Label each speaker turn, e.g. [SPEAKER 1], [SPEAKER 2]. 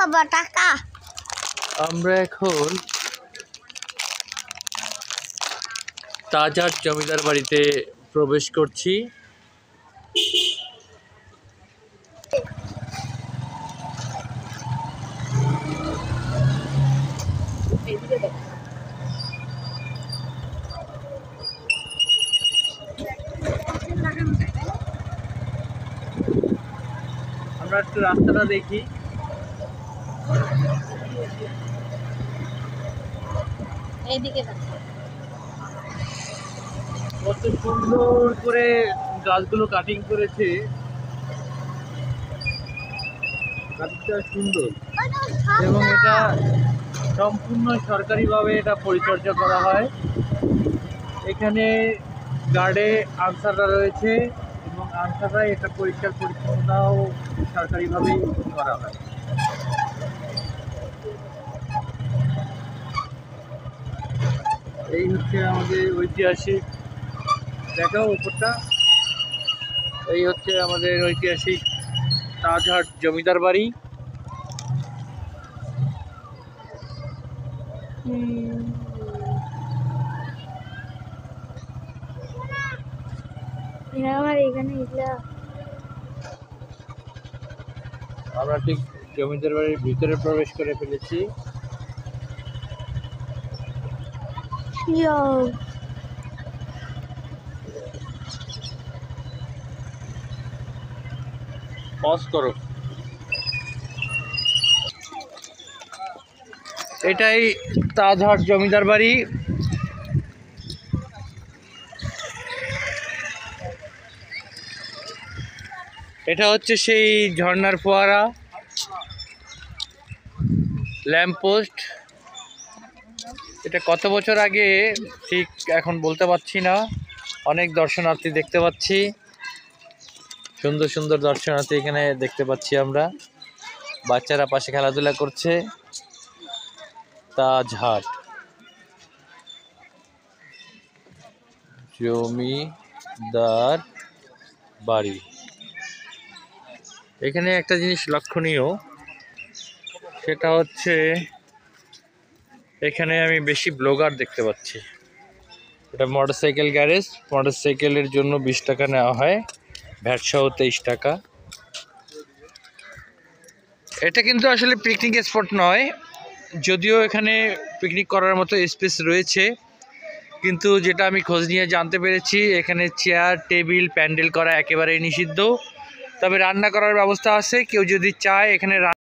[SPEAKER 1] বাবা টাকা।
[SPEAKER 2] আমরা এখন তাজহাট জমিদার বাড়িতে প্রবেশ করছি। আমরা একটু রাস্তাটা দেখি।
[SPEAKER 1] এইদিকে
[SPEAKER 2] কত সুন্দর করে গাছগুলো কাটিং করেছে, কাটিংটা সুন্দর এবং এটা সম্পূর্ণ সরকারিভাবে এটা পরিচর্যা করা হয়। এখানে গার্ডে আনসাররা রয়েছে এবং আনসাররা এটা পরিষ্কার পরিচ্ছন্নতাও সরকারিভাবেই করা হয়। এই হচ্ছে আমাদের ঐতিহাসিক, দেখাও উপরটা, এই হচ্ছে আমাদের ঐতিহাসিক তাজহাট জমিদার বাড়ি।
[SPEAKER 1] আমার এখানে
[SPEAKER 2] আমরা ঠিক জমিদার বাড়ির ভিতরে প্রবেশ করে ফেলেছি। পজ করো। এটাই তাজহাট জমিদার বাড়ি। এটা হচ্ছে সেই ঝর্ণার ফোয়ারা, ল্যাম্পপোস্ট। এটা কত বছর আগে ঠিক এখন বলতে পারছি না। অনেক দর্শনার্থী দেখতে পাচ্ছি, সুন্দর সুন্দর দর্শনার্থী এখানে দেখতে পাচ্ছি আমরা। বাচ্চারা পাশে খেলাধুলা করছে। তাজহাট জমিদার বাড়ি। এখানে একটা জিনিস লক্ষণীয়, সেটা হচ্ছে এখানে আমি বেশি ব্লগার দেখতে পাচ্ছি। এটা মোটরসাইকেল গ্যারেজ, মোটরসাইকেলের জন্য 20 টাকা নেওয়া হয়, ভ্যাট সহ 23 টাকা। এটা কিন্তু আসলে পিকনিক স্পট নয়, যদিও এখানে পিকনিক করার মতো স্পেস রয়েছে, কিন্তু যেটা আমি খোঁজ নিয়ে জানতে পেরেছি এখানে চেয়ার টেবিল প্যান্ডেল করা একেবারেই নিষিদ্ধ। তবে রান্না করার ব্যবস্থা আছে, কেউ যদি চায় এখানে